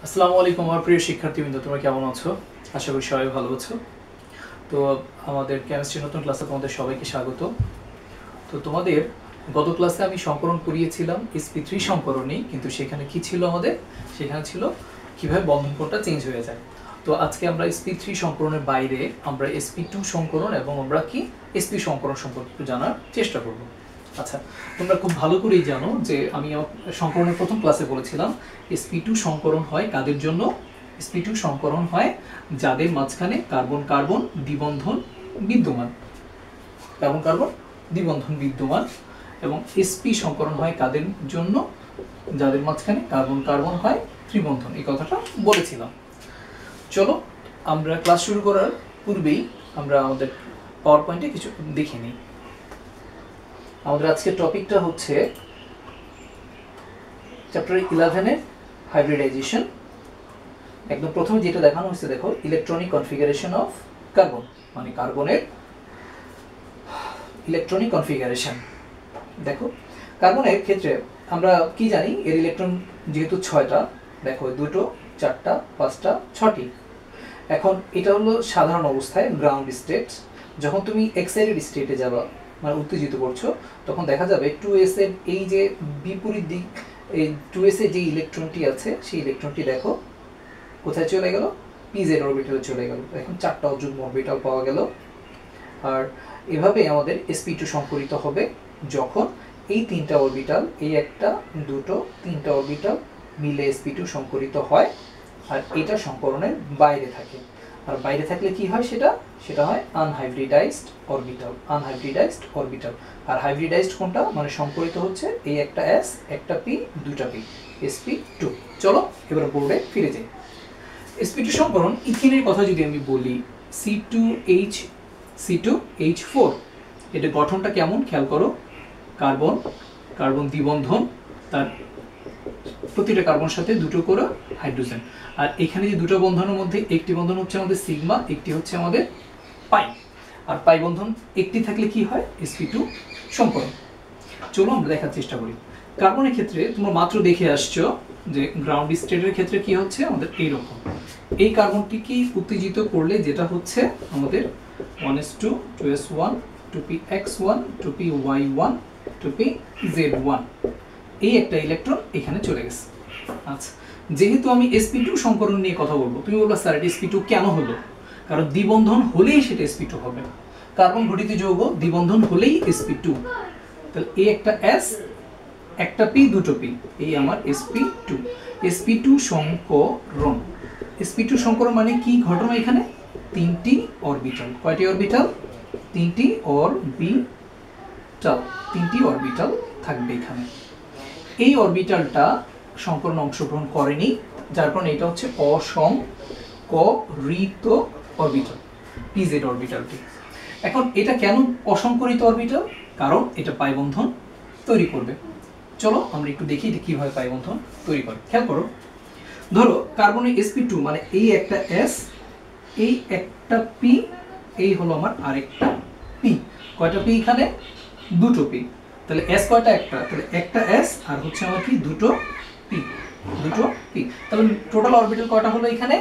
আসসালামু আলাইকুম আমার প্রিয় শিক্ষার্থীবৃন্দ, তোমরা কেমন আছো? আশা করি সবাই ভালো আছো। তো আমাদের কেমিস্ট্রি নতুন ক্লাসে তোমাদের সবাইকে স্বাগত। তো তোমাদের গত ক্লাসে আমি সংকরণ করিয়েছিলাম sp3 সংকরণই, কিন্তু সেখানে কি ছিল আমাদের? সেখানে ছিল কিভাবে বন্ধন কোণটা চেঞ্জ হয়ে যায়। তো আজকে আমরা sp3 সংকরণের বাইরে আমরা sp2 সংকরণ এবং আমরা কি sp সংকরণ সম্পর্কে একটু জানার চেষ্টা করব। আচ্ছা, তোমরা খুব ভালো করেই জানো যে আমি সংকরণের প্রথম ক্লাসে বলেছিলাম sp2 সংকরণ হয় কাদের জন্য? sp2 সংকরণ হয় যাদের মাঝখানে কার্বন কার্বন দ্বিবন্ধন বিদ্যমান, কার্বন কার্বন দ্বিবন্ধন বিদ্যমান। এবং sp সংকরণ হয় কাদের জন্য? যাদের মাঝখানে কার্বন কার্বন হয় ত্রিবন্ধন। এই কথাটা বলেছিলাম। চলো আমরা ক্লাস শুরু করার পূর্বেই আমরা আমাদের পাওয়ার পয়েন্টে কিছু দেখে নিই। আমাদের আজকের টপিকটা হচ্ছে চ্যাপ্টার 11 হাইব্রিডাইজেশন। একদম প্রথমে যেটা দেখানো হয়েছে দেখো, ইলেকট্রনিক কনফিগারেশন অফ কার্বন, মানে কার্বনের ইলেকট্রনিক কনফিগারেশন। দেখো কার্বনের ক্ষেত্রে আমরা কি জানি, এর ইলেকট্রন যেহেতু 6টা, দেখো 2টো 4টা 5টা 6টি। এখন এটা হলো সাধারণ অবস্থায় গ্রাউন্ড স্টেট। যখন তুমি এক্সাইটেড স্টেটে যাবা, মানে উত্তেজিত করছো, তখন দেখা যাবে 2s এর এই যে বিপরীত দিক, এই 2s এর যে ইলেকট্রনটি আছে সেই ইলেকট্রনটি দেখো কোথায় চলে গেল? pz অরবিটালে চলে গেল। এখন 4টা অযুগ্ম অরবিটাল পাওয়া গেল। আর এভাবে আমাদের sp2 সংকরিত হবে যখন এই 3টা অরবিটাল, এই একটা 2টো 3টা অরবিটাল মিলে sp2 সংকরিত হয়। আর এটা সংকরণের বাইরে থাকে। আর বাইরে থাকলে কি হয়? সেটা হয় আনহাইব্রিডাইজড অরবিটাল। আনহাইব্রিডাইজড অরবিটাল। আর হাইব্রিডাইজড কোনটা? মানে সংকরিত হচ্ছে এই একটা s, একটা p, দুটা p, sp2। চলো এবার বোর্ডে ফিরে যাই। sp2 সংকরণ ইথিনের কথা যদি আমি বলি, C2H4, এটা গঠনটা কেমন খেয়াল করো। কার্বন কার্বন দ্বিবন্ধন, তার প্রতিটা কার্বনের সাথে 2টো করে হাইড্রোজেন। আর এখানে যে 2টো বন্ধনের মধ্যে একটি বন্ধন হচ্ছে আমাদের সিগমা, একটি হচ্ছে আমাদের পাই। আর পাই বন্ধন একটি থাকলে কি হয়? sp2 সংকরণ। চলো আমরা দেখার চেষ্টা করি। কার্বনের ক্ষেত্রে তোমরা মাত্র দেখে আসছো যে গ্রাউন্ড স্টেটের ক্ষেত্রে কি হচ্ছে আমাদের এইরকম। এই কার্বনটিকে উত্তেজিত করলে যেটা হচ্ছে আমাদের 1s2 2s1 2px1 2py1 2pz1, এই একটা ইলেকট্রন এখানে চলে গেছে। আচ্ছা, যেহেতু আমি sp2 সংকরণ নিয়ে কথা বলবো, তুমি বলবা স্যার এটা sp2 কেন হলো? কারণ দ্বিবন্ধন হলেই সেটা sp2 হবে। কার্বন ঘটিত যৌগ দ্বিবন্ধন হলেই sp2। তাহলে এই একটা s, একটা p, দুটো p, এই আমার sp2। sp2 সংকরণ, sp2 সংকরণ মানে কি ঘটনা? এখানে 3টি অরবিটাল। কয়টি অরবিটাল? 3টি অরবিটাল। 3টি অরবিটাল থাকবে এখানে। এই অরবিটালটা সংকরণে অংশগ্রহণ করেনি, যার কারণে এটা হচ্ছে অসংকরিত অরবিটাল, pz অরবিটালটি। এখন এটা কেন অসংকরিত অরবিটাল? কারণ এটা পাই বন্ধন তৈরি করবে। চলো আমরা একটু দেখি এটা কিভাবে পাই বন্ধন তৈরি করে। খেয়াল করো, ধরো কার্বনের sp2 মানে এই একটা s, এই একটা p, এই হলো আমার আরেকটা p। কয়টা p এখানে? 2টো p। তাহলে s কয়টা? একটা। তাহলে একটা s আর হচ্ছে আমার কি 2টো p, 2টো p। তাহলে টোটাল অরবিটাল কয়টা হলো এখানে?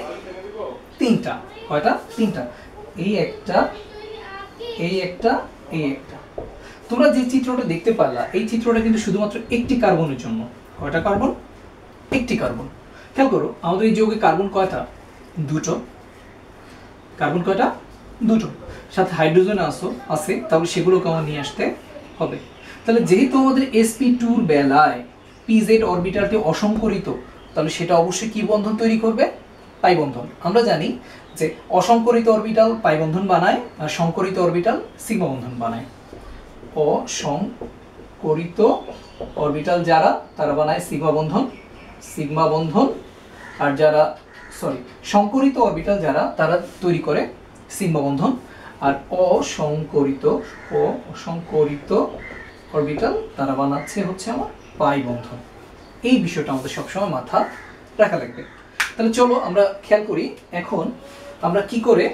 3টা। কয়টা? 3টা। এই একটা, এই একটা, এই একটা। তোমরা যে চিত্রটা দেখতে পারলা, এই চিত্রটা কিন্তু শুধুমাত্র একটি কার্বনের জন্য। কয়টা কার্বন? একটি কার্বন। খেয়াল করো আমাদের এই যৌগে কার্বন কয়টা? 2টো। কার্বন কয়টা? 2টো। সাথে হাইড্রোজেন আছে, তাহলে সেগুলোকে আমার নিয়ে আসতে হবে। তাহলে যেহেতু আমাদের sp2 এর বেলায় pz অরবিটালটি অসংকরিত, তাহলে সেটা অবশ্যই কি বন্ধন তৈরি করবে? পাই বন্ধন। আমরা জানি যে অসংকরিত অরবিটাল পাই বন্ধন বানায়, আর সংকরিত অরবিটাল সিগমা বন্ধন বানায়। অসংকরিত অরবিটাল যারা, তারা বানায় সিগমা বন্ধন। আর যারা সংকরিত অরবিটাল যারা, তারা তৈরি করে সিগমা বন্ধন। আর অসংকরিত অরবিটাল তারা বানাচ্ছে হচ্ছে আমার পাই বন্ধন। এই বিষয়টা আমাদের সবসময় মাথা রাখা লাগবে। তাহলে চলো আমরা খেয়াল করি এখন আমরা কি করে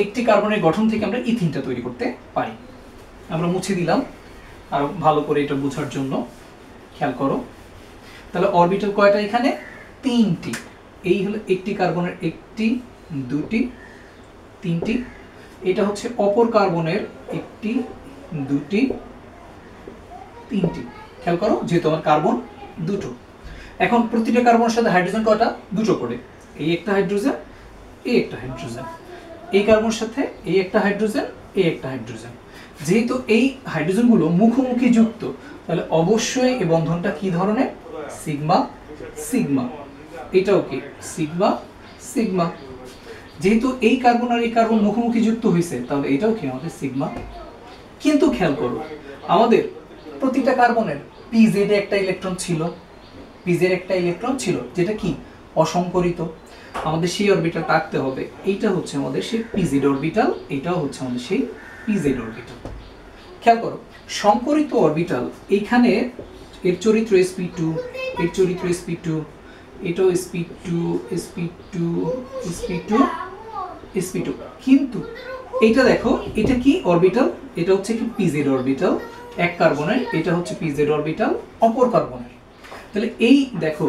একটি কার্বনের গঠন থেকে আমরা ইথিনটা তৈরি করতে পারি। আমরা মুছে দিলাম আর ভালো করে এটা বোঝার জন্য। খেয়াল করো, তাহলে অরবিটাল কয়টা এখানে? 3টি। এই হলো একটি কার্বনের একটি, দুটি, তিনটি। এটা হচ্ছে অপর কার্বনের একটি, দুটি, তিনটি। খেয়াল করো, যেহেতু আমার কার্বন দুটো। এখন প্রতিটা কার্বনের সাথে হাইড্রোজেন কয়টা? দুটো করে। এই একটা হাইড্রোজেন, এই একটা হাইড্রোজেন। এই কার্বনের সাথে এই একটা হাইড্রোজেন, এই একটা হাইড্রোজেন। যেহেতু এই হাইড্রোজেনগুলো মুখোমুখি যুক্ত, তাহলে অবশ্যই এই বন্ধনটা কি ধরনের? Sigma sigma. এটাও কি সিগমা সিগমা। যেহেতু এই কার্বন আর এই কার্বন মুখোমুখি যুক্ত হয়েছে, তাহলে এটাও কি আমাদের সিগমা। কিন্তু খেয়াল করো, আমাদের প্রতিটা কার্বনের পিজেড একটা ইলেকট্রন ছিল, পিজেড একটা ইলেকট্রন ছিল, যেটা কি অসংকরিত। আমাদের সেই অরবিটালটা আঁকতে হবে। এইটা হচ্ছে আমাদের সেই পিজেড অরবিটাল, এটাও হচ্ছে আমাদের সেই পিজেড অরবিটাল। খেয়াল করো, সংকরিত অরবিটাল, এখানে এর চরিত্র sp2, এর চরিত্র sp2, এটাও sp2 sp2 sp2 sp2। কিন্তু এটা দেখো, এটা কি অরবিটাল? এটা হচ্ছে কি পিজেড অরবিটাল এক কার্বনের, এটা হচ্ছে পিজেড অরবিটাল অপর কার্বনের। তাহলে এই দেখো,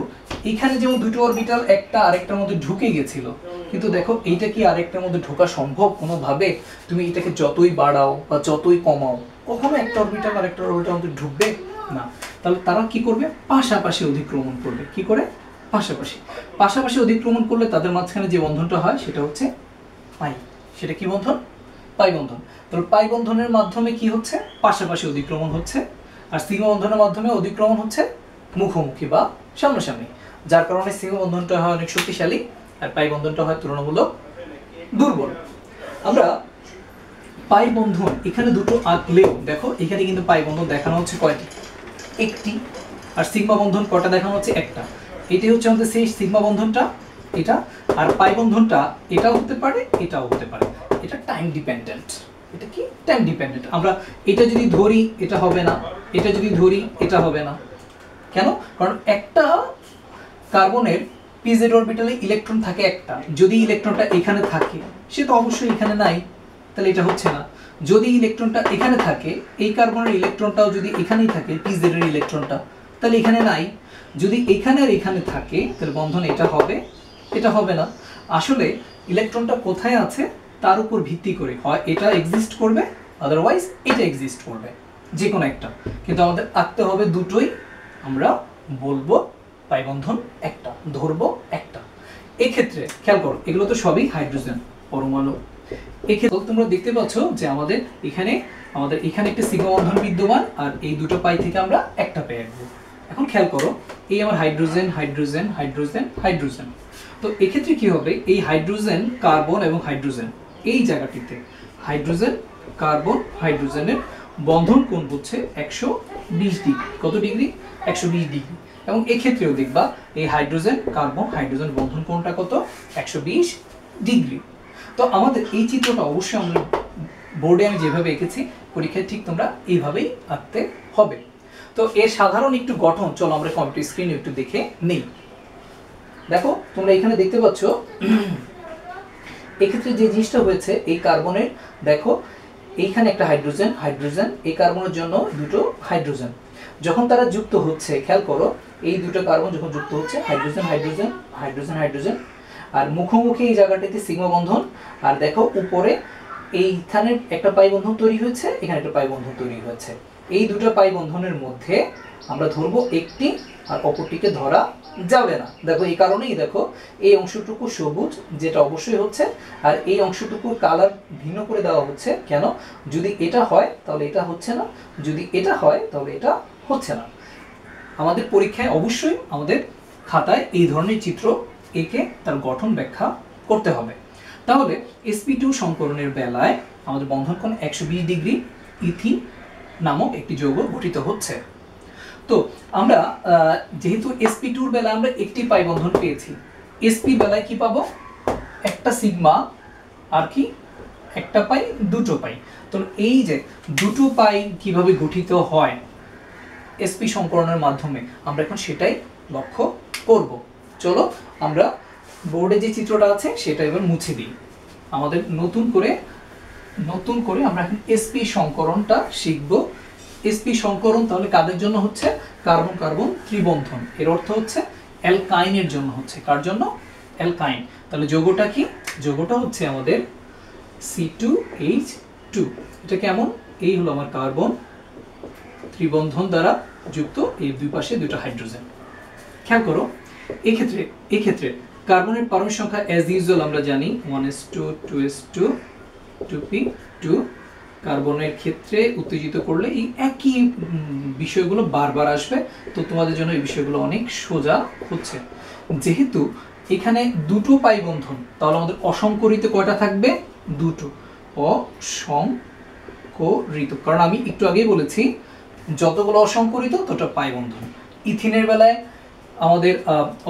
এখানে যেমন দুটো অরবিটাল একটা আরেকটার মধ্যে ঢুকে গেছিল, কিন্তু দেখো এইটা কি আরেকটার মধ্যে ঢোকা সম্ভব কোনোভাবে? তুমি এটাকে যতই বাড়াও বা যতই কমাও, কখনো একটা অরবিটাল আরেকটা অরবিটালের মধ্যে ঢুকবে না। তাহলে তারা কি করবে? পাশাপাশি অধিক্রমণ করবে। কি করে? পাশাপাশি। পাশাপাশি অধিক্রমণ করলে তাদের মাঝখানে যে বন্ধনটা হয় সেটা হচ্ছে পাই। সেটা কি বন্ধন? পাই বন্ধন। তাহলে পাই বন্ধনের মাধ্যমে কি হচ্ছে? পাশাপাশি অধিক্রমণ হচ্ছে। আর সিগমা বন্ধনের মাধ্যমে অধিক্রমণ হচ্ছে মুখোমুখি বা সামনাসামনি, যার কারণে সিগমা বন্ধনটা হয় অনেক শক্তিশালী আর পাই বন্ধনটা হয় তুলনামূলক দুর্বল। আমরা পাই বন্ধন এখানে দুটো আঁকলেও দেখো, এখানে কিন্তু পাই বন্ধন দেখানো হচ্ছে কয়টি? একটি। আর সিগমা বন্ধন কয়টা দেখানো হচ্ছে? একটা। এটাই হচ্ছে আমাদের সেই সিগমা বন্ধনটা, এটা। আর পাই বন্ধনটা এটাও হতে পারে, এটাও হতে পারে। এটা টাইম ডিপেন্ডেন্ট। এটা কি? Time dependent. আমরা এটা যদি ধরি এটা হবে না, এটা যদি ধরি এটা হবে না। কেন? কারণ একটা কার্বনের পিজেড অরবিটালে ইলেকট্রন থাকে একটা, যদি ইলেকট্রনটা এখানে থাকে সে তো অবশ্যই এখানে নাই, তাহলে এটা হচ্ছে না। যদি ইলেকট্রনটা এখানে থাকে, এই কার্বনের ইলেকট্রনটাও যদি এখানেই থাকে, পিজেড এর ইলেকট্রনটা, তাহলে এখানে নাই। যদি এখানে আর এখানে থাকে, তাহলে বন্ধন এটা হবে, এটা হবে না। আসলে ইলেকট্রনটা কোথায় আছে তার উপর ভিত্তি করে হয় এটা এক্সিস্ট করবে, আদারওয়াইজ এটা এক্সিস্ট করবে, যে কোনো একটা। কিন্তু আমাদের আঁকতে হবে দুটোই। আমরা বলবো পাই বন্ধন একটা, ধরবো একটা। এক্ষেত্রে খেয়াল করো, এগুলো তো সবই হাইড্রোজেন পরমাণু। এক্ষেত্রে তোমরা দেখতে পাচ্ছ যে আমাদের এখানে একটা সিগমা বন্ধন বিদ্যমান, আর এই দুটো পাই থেকে আমরা একটা পেয়ে আসবো। এখন খেয়াল করো, এই আমার হাইড্রোজেন হাইড্রোজেন হাইড্রোজেন হাইড্রোজেন। তো এক্ষেত্রে কি হবে? এই হাইড্রোজেন কার্বন এবং হাইড্রোজেন এই জায়গাটিতে হাইড্রোজেন কার্বন হাইড্রোজেনের বন্ধন কোণ হচ্ছে 120 ডিগ্রি। কত ডিগ্রি? 120 ডিগ্রি। এবং এক্ষেত্রেও দেখবা এই হাইড্রোজেন কার্বন হাইড্রোজেন বন্ধন কোণটা কত? 120 ডিগ্রি। তো আমাদের এই চিত্রটা অবশ্যই আমরা বোর্ডে আমি যেভাবে এঁকেছি, পরীক্ষায় ঠিক তোমরা এইভাবেই আঁকতে হবে। তো এর সাধারণ একটু গঠন চলো আমরা কম্পিউটার স্ক্রিনে একটু দেখে নেই। দেখো, তোমরা এখানে দেখতে পাচ্ছ এক্ষেত্রে যে জিনিসটা হয়েছে, এই কার্বনের দেখো এইখানে একটা হাইড্রোজেন হাইড্রোজেন, এই কার্বনের জন্য দুটো হাইড্রোজেন। যখন তারা যুক্ত হচ্ছে, খেয়াল করো, এই দুটো কার্বন যখন যুক্ত হচ্ছে, হাইড্রোজেন হাইড্রোজেন হাইড্রোজেন হাইড্রোজেন, আর মুখোমুখি এই জায়গাটাতে সিগমা বন্ধন। আর দেখো উপরে এইখানে একটা পাই বন্ধন তৈরি হয়েছে, এখানে একটা পাই বন্ধন তৈরি হয়েছে। এই দুটো পাই বন্ধনের মধ্যে আমরা ধরবো একটি, আর অপরটিকে ধরা যাবে না। দেখো এই কারণেই দেখো এই অংশটুকু সবুজ, যেটা অবশ্যই হচ্ছে, আর এই অংশটুকুর কালার ভিন্ন করে দেওয়া হচ্ছে। কেন? যদি এটা হয় তাহলে এটা হচ্ছে না, যদি এটা হয় তাহলে এটা হচ্ছে না। আমাদের পরীক্ষায় অবশ্যই আমাদের খাতায় এই ধরনের চিত্র এঁকে তার গঠন ব্যাখ্যা করতে হবে। তাহলে sp2 সংকরণের বেলায় আমাদের বন্ধন কোণ 120 ডিগ্রি, ইথিন নামক একটি যৌগ গঠিত হচ্ছে। তো আমরা যেহেতু sp2 এর বেলায় আমরা একটি পাই বন্ধন পেয়েছি, sp বেলায় কি পাবো? একটা সিগমা আর কি একটা পাই, দুটো পাই। তো এই যে দুটো পাই কিভাবে গঠিত হয় sp সংকরণের মাধ্যমে, আমরা এখন সেটাই লক্ষ্য করব। চলো আমরা বোর্ডে যে চিত্রটা আছে সেটা এবার মুছে দিই। আমাদের নতুন করে আমরা এখন sp সংকরণটা শিখব। sp সংকরণ তাহলে কাদের জন্য হচ্ছে? কার্বন কার্বন ত্রিবন্ধন। এর অর্থ হচ্ছে অ্যালকাইনের জন্য হচ্ছে। কার জন্য? অ্যালকাইন। তাহলে যৌগটা কি? যৌগটা হচ্ছে আমাদের C2H2। এটা কেমন? এই হলো আমার কার্বন, ত্রিবন্ধন দ্বারা যুক্ত, এই দুই পাশে দুটো হাইড্রোজেন। খেয়াল করো, এক্ষেত্রে কার্বনের পারমাণবিক সংখ্যা অ্যাজ ইউজুয়াল আমরা জানি 1s2 2s2 2p2। কার্বনের ক্ষেত্রে উত্তেজিত করলে এই একই বিষয়গুলো বারবার আসবে, তো তোমাদের জন্য এই বিষয়গুলো অনেক সোজা হচ্ছে। যেহেতু এখানে দুটো পাই বন্ধন, তাহলে আমাদের অসংকরিত কয়টা থাকবে? দুটো। অসংকরিত, কারণ আমি একটু আগেই বলেছি যতগুলো অসংকরিত তত পাই বন্ধন। ইথিনের বেলায় আমাদের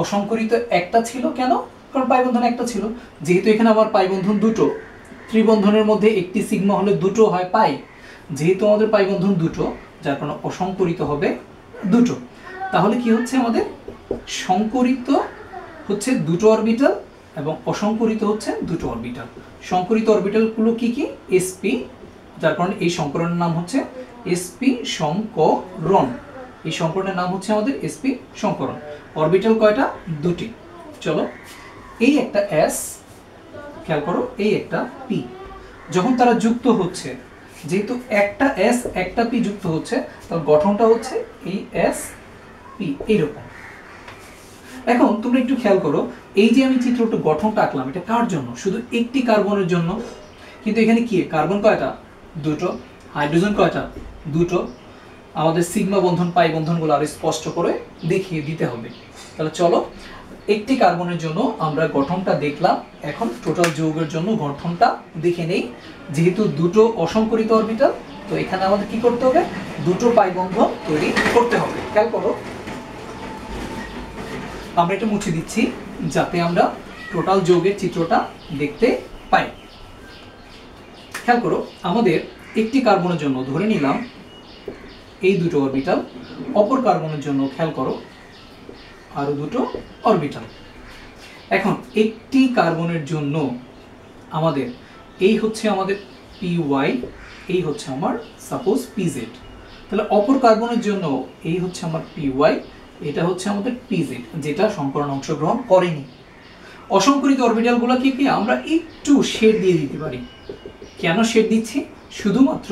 অসংকরিত একটা ছিল, কেন? কারণ পাই বন্ধন একটা ছিল। যেহেতু এখানে আমার পাই বন্ধন দুটো, ত্রিবন্ধনের মধ্যে একটি সিগমা হলে দুটো হয় পাই, যেহেতু আমাদের পাই বন্ধন দুটো, যার কারণে অসংকরিত হবে দুটো। তাহলে কি হচ্ছে? আমাদের সংকরিত হচ্ছে দুটো অরবিটাল এবং অসংকরিত হচ্ছে দুটো অরবিটাল। সংকরিত অরবিটালগুলো কি কি? sp, যার কারণে এই সংকরণের নাম হচ্ছে sp সংকরণ। এই সংকরণের নাম হচ্ছে আমাদের sp সংকরণ। অরবিটাল কয়টা? দুটি। চলো, এই একটা s, খেয়াল করো, এই একটা p। যখন তারা যুক্ত হচ্ছে, যেহেতু একটা s একটা p যুক্ত হচ্ছে, তার গঠনটা হচ্ছে এই s p এইরকম। এখন তোমরা একটু খেয়াল করো, এই যে আমি চিত্রটা গঠনটা আঁকলাম, এটা কার জন্য? শুধু একটি কার্বনের জন্য। কিন্তু এখানে কি কার্বন কয়টা? দুটো। হাইড্রোজেন কয়টা? দুটো। আমাদের সিগমা বন্ধন পাই বন্ধনগুলো আরো স্পষ্ট করে দেখিয়ে দিতে হবে। তাহলে চলো, একটি কার্বনের জন্য আমরা গঠনটা দেখলাম, এখন টোটাল যৌগের জন্য গঠনটা দেখে নেই। যেহেতু দুটো অসংকরিত অরবিটাল, তো এখানে আমাদের কি করতে হবে? দুটো পাই বন্ধন তৈরি করতে হবে। খেয়াল করো, আমরা এটা মুছে দিচ্ছি যাতে আমরা টোটাল যৌগের চিত্রটা দেখতে পাই। খেয়াল করো, আমাদের একটি কার্বনের জন্য ধরে নিলাম এই দুটো অরবিটাল, অপর কার্বনের জন্য খেয়াল করো আরো দুটো অরবিটাল। এখন একটি কার্বনের জন্য আমাদের এই হচ্ছে আমাদের py, এই হচ্ছে আমার সাপোজ pz। তাহলে অপর কার্বনের জন্য এই হচ্ছে আমার py, এটা হচ্ছে আমাদের pz, যেটা সংকরণ অংশগ্রহণ করেনি। অসংকরিত অরবিটালগুলো কি কি? আমরা একটু শেড দিয়ে দিতে পারি। কেন শেড দিচ্ছি? শুধুমাত্র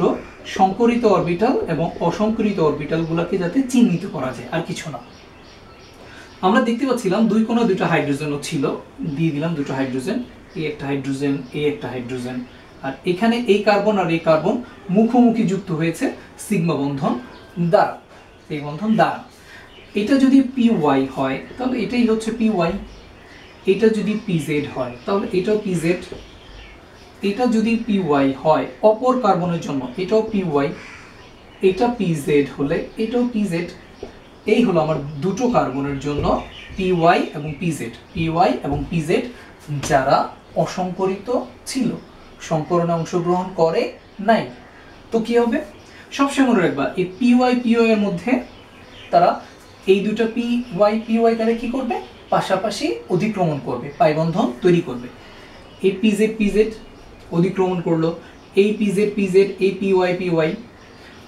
সংকরিত অরবিটাল এবং অসংকরিত অরবিটালগুলোকে যাতে চিহ্নিত করা যায়, আর কিছু না। আমরা দেখতে পাচ্ছিলাম দুই কোণে দুটো হাইড্রোজেনও ছিল, দিয়ে দিলাম দুটো হাইড্রোজেন, এই একটা হাইড্রোজেন, এই একটা হাইড্রোজেন। আর এখানে এই কার্বন আর এই কার্বন মুখোমুখি যুক্ত হয়েছে সিগমা বন্ধন দ্বারা, এই বন্ধন দ্বারা। এটা যদি py হয় তাহলে এটাই হচ্ছে py, এটা যদি pz হয় তাহলে এটাও pz, এটা যদি py হয় অপর কার্বনের জন্য এটাও py, এটা pz হলে এটাও pz। এই হলো আমার দুটো কার্বনের জন্য py এবং pz, py এবং pz যারা অসংকরিত ছিল, সংকরণে অংশগ্রহণ করে নাই। তো কি হবে? সবসময় মনে রাখবা, এই py এর মধ্যে তারা এই দুটো py তারা কি করবে? পাশাপাশি অধিক্রমণ করবে, পাই বন্ধন তৈরি করবে। এই pz অধিক্রমণ করলো, এই pz এই py।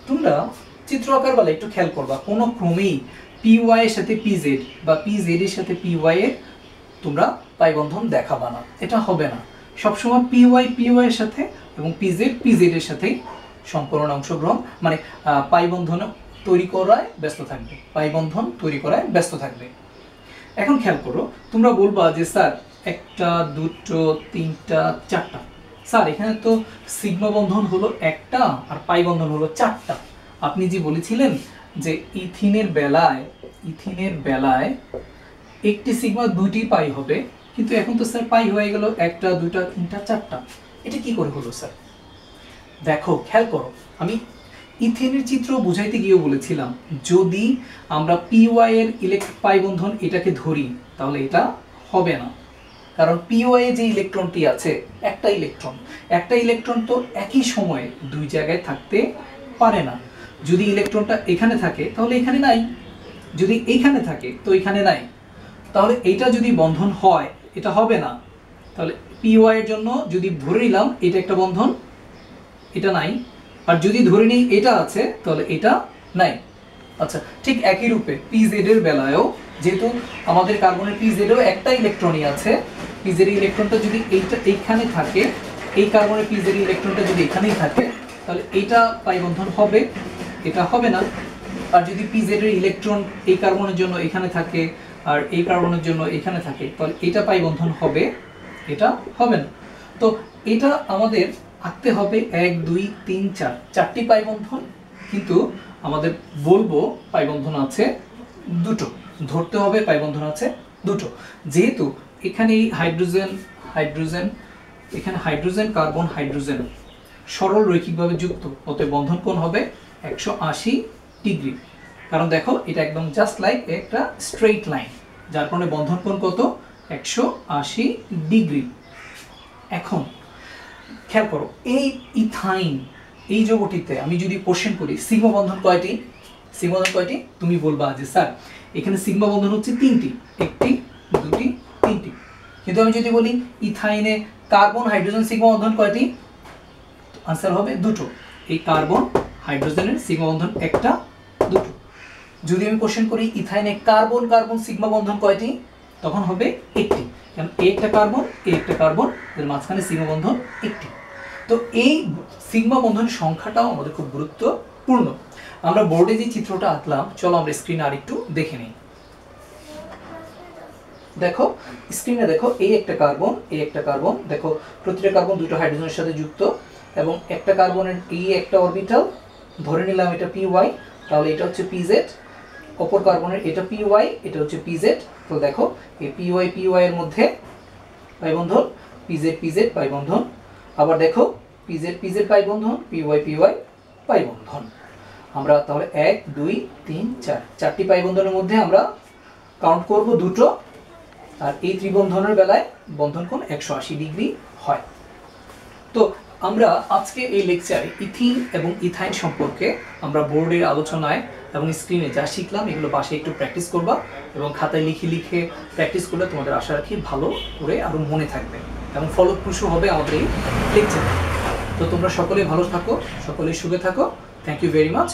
তোমরা চিত্র আঁকার বেলা একটু খেয়াল করবা, কোনো ক্রমেই py এর সাথে pz বা pz এর সাথে py এর তোমরা পাই বন্ধন দেখাবা না, এটা হবে না। সবসময় py এর সাথে এবং pz এর সাথেই সংকরণ অংশগ্রহণ, মানে পাই বন্ধন তৈরি করায় ব্যস্ত থাকবে, পাই বন্ধন তৈরি করায় ব্যস্ত থাকবে। এখন খেয়াল করো, তোমরা বলবা যে স্যার একটা, দুটো, তিনটা, চারটা। স্যার এখানে তো সিগমা বন্ধন হলো একটা আর পাই বন্ধন হলো চারটা। আপনি যে বলেছিলেন যে ইথিনের বেলায় একটি সিগমা দুইটি পাই হবে, কিন্তু এখন তো স্যার পাই হয়ে গেল একটা, দুইটা, তিনটা, চারটা। এটা কি করে হলো স্যার? দেখো, খেয়াল করো, আমি ইথেনের চিত্র বুঝাইতে গিয়েও বলেছিলাম, যদি আমরা py এর পাই বন্ধন এটাকে ধরি তাহলে এটা হবে না। কারণ py এ যে ইলেকট্রনটি আছে, একটা ইলেকট্রন তো একই সময়ে দুই জায়গায় থাকতে পারে না। যদি ইলেকট্রনটা এখানে থাকে তাহলে এখানে নাই, যদি এইখানে থাকে তো এখানে নাই। তাহলে এটা যদি বন্ধন হয় এটা হবে না। তাহলে py এর জন্য যদি ধরে নিলাম এটা একটা বন্ধন, এটা নাই, আর যদি ধরে নিই এটা আছে তাহলে এটা নাই। আচ্ছা, ঠিক একই রূপে pz এর বেলায়ও যেহেতু আমাদের কার্বনের পিজেডও একটা ইলেকট্রনই আছে, পিজেড ইলেকট্রনটা যদি এইখানে থাকে, এই কার্বনের পিজেড ইলেকট্রনটা যদি এখানেই থাকে, তাহলে এটা পাই বন্ধন হবে, এটা হবে না। আর যদি পিজেড এর ইলেকট্রন এই কার্বনের জন্য এখানে থাকে আর এই কার্বনের জন্য এখানে থাকে, তাহলে এটা পাই বন্ধন হবে, এটা হবে না। তো এটা আমাদের আঁকতে হবে 1 2 3 4 চারটি পাই বন্ধন, কিন্তু আমাদের বলবো পাই বন্ধন আছে দুটো, ধরতে হবে পাই বন্ধন আছে দুটো। যেহেতু এখানে হাইড্রোজেন হাইড্রোজেন, এখানে হাইড্রোজেন কার্বন হাইড্রোজেন সরল রৈখিকভাবে যুক্ত, অতএব বন্ধন কোণ হবে 180 ডিগ্রি। কারণ দেখো এটা একদম জাস্ট লাইক একটা স্ট্রেইট লাইন, যার কারণে বন্ধন কোণ কত 180 ডিগ্রি। এখন খেয়াল করো, এই ইথাইন এই যৌগটিতে আমি যদি কোশ্চেন করি সিগমা বন্ধন কয়টি, সিগমা বন্ধন কয়টি, তুমি বলবা যে স্যার এখানে সিগমা বন্ধন হচ্ছে 3টি, 1টি 2টি 3টি। কিন্তু আমি যদি বলি ইথাইনে কার্বন হাইড্রোজেন সিগমা বন্ধন কয়টি, আনসার হবে দুটো। এই কার্বন হাইড্রোজেনের সিগমা বন্ধন একটা দুটো। যদি আমি কোশ্চেন করি ইথাইনে কার্বন কার্বন সিগমা বন্ধন কয়টি, তখন হবে একটি, কারণ এই একটা কার্বন এই একটা কার্বন, এর মাঝখানে সিগমা বন্ধন একটি। তো এই সিগমা বন্ধনের সংখ্যাটাও আমাদের খুব গুরুত্বপূর্ণ। আমরা বোর্ডে যে চিত্রটা আঁকলাম, চলো আমরা স্ক্রিনে আরেকটু দেখে নিই। দেখো স্ক্রিনে দেখো, এই একটা কার্বন এই একটা কার্বন, দেখো প্রতিটা কার্বন দুটো হাইড্রোজেনের সাথে যুক্ত, এবং একটা কার্বনের এই একটা অরবিটাল, ধরে নিলাম এটা পি ওয়াই, তাহলে এটা হচ্ছে পিজেড, অপর কার্বনের এটা পি ওয়াই, এটা হচ্ছে পিজেড। তো দেখো এই পি ওয়াই এর মধ্যে পাই বন্ধন, পিজেড পিজেড পাই বন্ধন, আবার দেখো পিজেড পাই বন্ধন, পি ওয়াই পাই বন্ধন। আমরা তাহলে 1 2 3 4 চারটি পাই বন্ধনের মধ্যে আমরা কাউন্ট করব দুটো, আর এই ত্রিবন্ধনের বেলায় বন্ধন কোণ 180 ডিগ্রি হয়। তো আমরা আজকে এই লেকচারে ইথিন এবং ইথাইন সম্পর্কে আমরা বোর্ডের আলোচনায় এবং স্ক্রিনে যা শিখলাম এগুলো বাসায় একটু প্র্যাকটিস করবা, এবং খাতায় লিখে লিখে প্র্যাকটিস করলে তোমাদের আশা রাখি ভালো করে আরো মনে থাকবে এবং ফলপ্রসূ হবে আমাদের এই লেকচার। তো তোমরা সকলেই ভালো থাকো, সকলেই সুখে থাকো। Thank you very much.